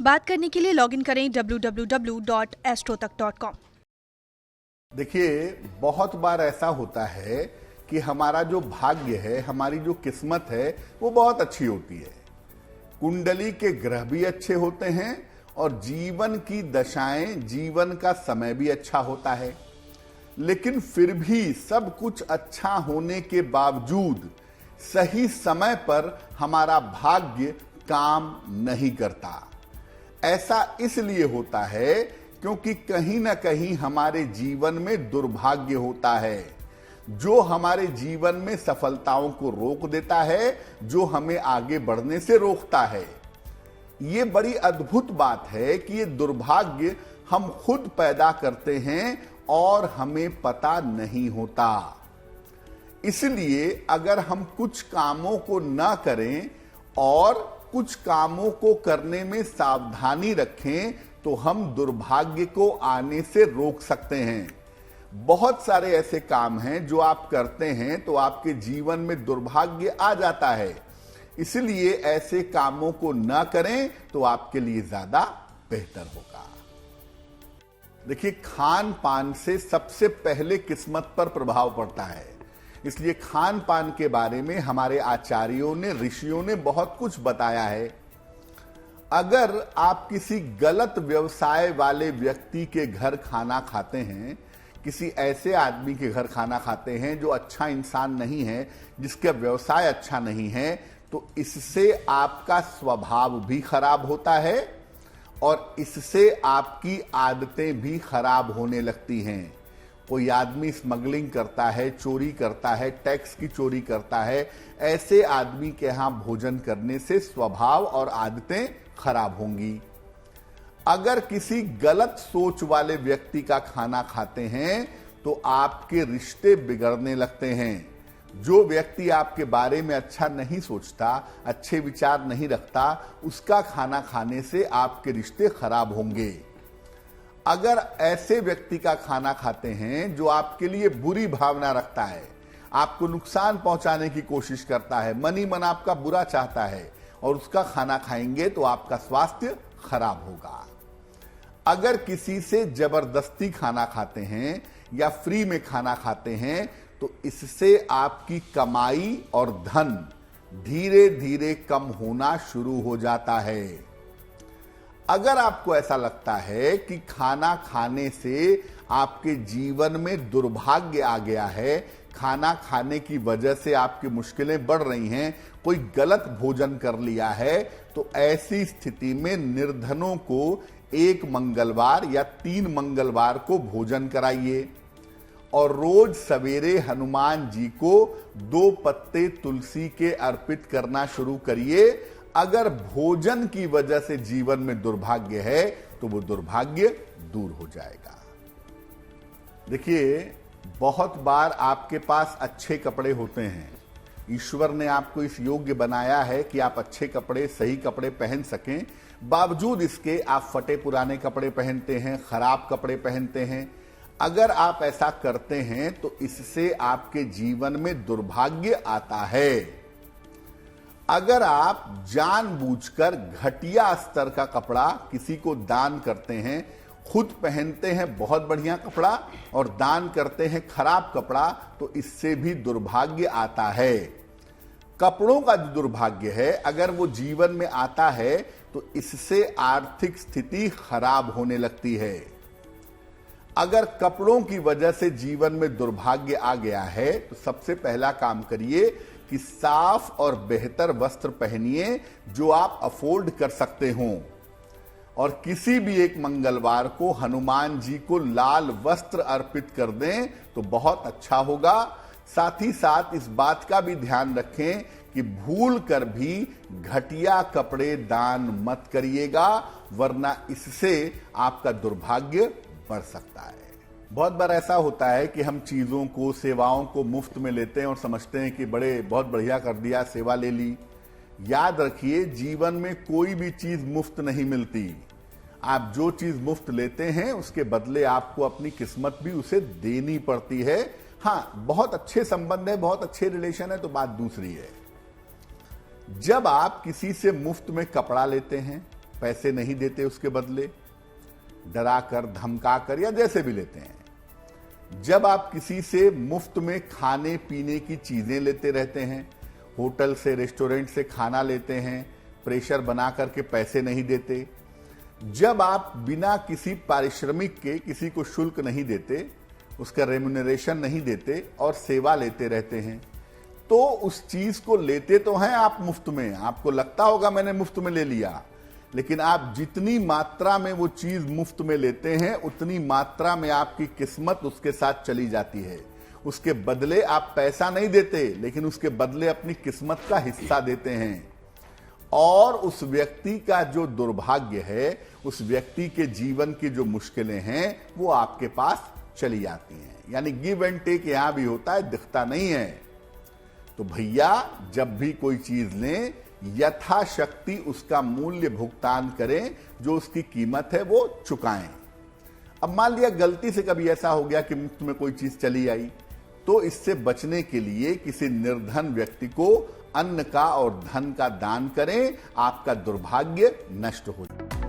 बात करने के लिए लॉगिन करें www.astrotak.com। देखिए, बहुत बार ऐसा होता है कि हमारा जो भाग्य है, हमारी जो किस्मत है, वो बहुत अच्छी होती है। कुंडली के ग्रह भी अच्छे होते हैं और जीवन की दशाएं, जीवन का समय भी अच्छा होता है। लेकिन फिर भी सब कुछ अच्छा होने के बावजूद सही समय पर हमारा भाग्य काम नहीं करता। ऐसा इसलिए होता है क्योंकि कहीं ना कहीं हमारे जीवन में दुर्भाग्य होता है, जो हमारे जीवन में सफलताओं को रोक देता है, जो हमें आगे बढ़ने से रोकता है। ये बड़ी अद्भुत बात है कि ये दुर्भाग्य हम खुद पैदा करते हैं और हमें पता नहीं होता। इसलिए अगर हम कुछ कामों को ना करें और कुछ कामों को करने में सावधानी रखें तो हम दुर्भाग्य को आने से रोक सकते हैं। बहुत सारे ऐसे काम हैं जो आप करते हैं तो आपके जीवन में दुर्भाग्य आ जाता है। इसलिए ऐसे कामों को ना करें तो आपके लिए ज्यादा बेहतर होगा। देखिए, खान पान से सबसे पहले किस्मत पर प्रभाव पड़ता है। इसलिए खान पान के बारे में हमारे आचार्यों ने, ऋषियों ने बहुत कुछ बताया है। अगर आप किसी गलत व्यवसाय वाले व्यक्ति के घर खाना खाते हैं, किसी ऐसे आदमी के घर खाना खाते हैं जो अच्छा इंसान नहीं है, जिसका व्यवसाय अच्छा नहीं है, तो इससे आपका स्वभाव भी खराब होता है और इससे आपकी आदतें भी खराब होने लगती हैं। कोई आदमी स्मगलिंग करता है, चोरी करता है, टैक्स की चोरी करता है, ऐसे आदमी के यहां भोजन करने से स्वभाव और आदतें खराब होंगी। अगर किसी गलत सोच वाले व्यक्ति का खाना खाते हैं तो आपके रिश्ते बिगड़ने लगते हैं। जो व्यक्ति आपके बारे में अच्छा नहीं सोचता, अच्छे विचार नहीं रखता, उसका खाना खाने से आपके रिश्ते खराब होंगे। अगर ऐसे व्यक्ति का खाना खाते हैं जो आपके लिए बुरी भावना रखता है, आपको नुकसान पहुंचाने की कोशिश करता है, मन ही मन आपका बुरा चाहता है, और उसका खाना खाएंगे तो आपका स्वास्थ्य खराब होगा। अगर किसी से जबरदस्ती खाना खाते हैं या फ्री में खाना खाते हैं तो इससे आपकी कमाई और धन धीरे धीरे कम होना शुरू हो जाता है। अगर आपको ऐसा लगता है कि खाना खाने से आपके जीवन में दुर्भाग्य आ गया है, खाना खाने की वजह से आपकी मुश्किलें बढ़ रही हैं, कोई गलत भोजन कर लिया है, तो ऐसी स्थिति में निर्धनों को 1 मंगलवार या 3 मंगलवार को भोजन कराइए और रोज सवेरे हनुमान जी को 2 पत्ते तुलसी के अर्पित करना शुरू करिए। अगर भोजन की वजह से जीवन में दुर्भाग्य है तो वो दुर्भाग्य दूर हो जाएगा। देखिए, बहुत बार आपके पास अच्छे कपड़े होते हैं, ईश्वर ने आपको इस योग्य बनाया है कि आप अच्छे कपड़े, सही कपड़े पहन सकें। बावजूद इसके आप फटे पुराने कपड़े पहनते हैं, खराब कपड़े पहनते हैं। अगर आप ऐसा करते हैं तो इससे आपके जीवन में दुर्भाग्य आता है। अगर आप जानबूझकर घटिया स्तर का कपड़ा किसी को दान करते हैं, खुद पहनते हैं बहुत बढ़िया कपड़ा और दान करते हैं खराब कपड़ा, तो इससे भी दुर्भाग्य आता है। कपड़ों का जो दुर्भाग्य है, अगर वो जीवन में आता है तो इससे आर्थिक स्थिति खराब होने लगती है। अगर कपड़ों की वजह से जीवन में दुर्भाग्य आ गया है तो सबसे पहला काम करिए कि साफ और बेहतर वस्त्र पहनिए जो आप अफोर्ड कर सकते हों, और किसी भी एक मंगलवार को हनुमान जी को लाल वस्त्र अर्पित कर दें तो बहुत अच्छा होगा। साथ ही साथ इस बात का भी ध्यान रखें कि भूल कर भी घटिया कपड़े दान मत करिएगा, वरना इससे आपका दुर्भाग्य बढ़ सकता है। बहुत बार ऐसा होता है कि हम चीजों को, सेवाओं को मुफ्त में लेते हैं और समझते हैं कि बहुत बढ़िया कर दिया, सेवा ले ली। याद रखिए, जीवन में कोई भी चीज मुफ्त नहीं मिलती। आप जो चीज मुफ्त लेते हैं उसके बदले आपको अपनी किस्मत भी उसे देनी पड़ती है। हाँ, बहुत अच्छे संबंध है, बहुत अच्छे रिलेशन है तो बात दूसरी है। जब आप किसी से मुफ्त में कपड़ा लेते हैं, पैसे नहीं देते उसके बदले, डरा कर धमका कर या जैसे भी लेते हैं। जब आप किसी से मुफ्त में खाने पीने की चीजें लेते रहते हैं, होटल से रेस्टोरेंट से खाना लेते हैं, प्रेशर बना करके पैसे नहीं देते, जब आप बिना किसी पारिश्रमिक के किसी को शुल्क नहीं देते, उसका रेम्यूनरेशन नहीं देते और सेवा लेते रहते हैं, तो उस चीज को लेते तो हैं आप मुफ्त में, आपको लगता होगा मैंने मुफ्त में ले लिया, लेकिन आप जितनी मात्रा में वो चीज मुफ्त में लेते हैं उतनी मात्रा में आपकी किस्मत उसके साथ चली जाती है। उसके बदले आप पैसा नहीं देते, लेकिन उसके बदले अपनी किस्मत का हिस्सा देते हैं, और उस व्यक्ति का जो दुर्भाग्य है, उस व्यक्ति के जीवन की जो मुश्किलें हैं, वो आपके पास चली आती हैं। यानी गिव एंड टेक यहां भी होता है, दिखता नहीं है। तो भैया जब भी कोई चीज लें, यथाशक्ति उसका मूल्य भुगतान करें, जो उसकी कीमत है वो चुकाएं। अब मान लिया गलती से कभी ऐसा हो गया कि मुफ्त में कोई चीज चली आई, तो इससे बचने के लिए किसी निर्धन व्यक्ति को अन्न का और धन का दान करें, आपका दुर्भाग्य नष्ट हो जाए।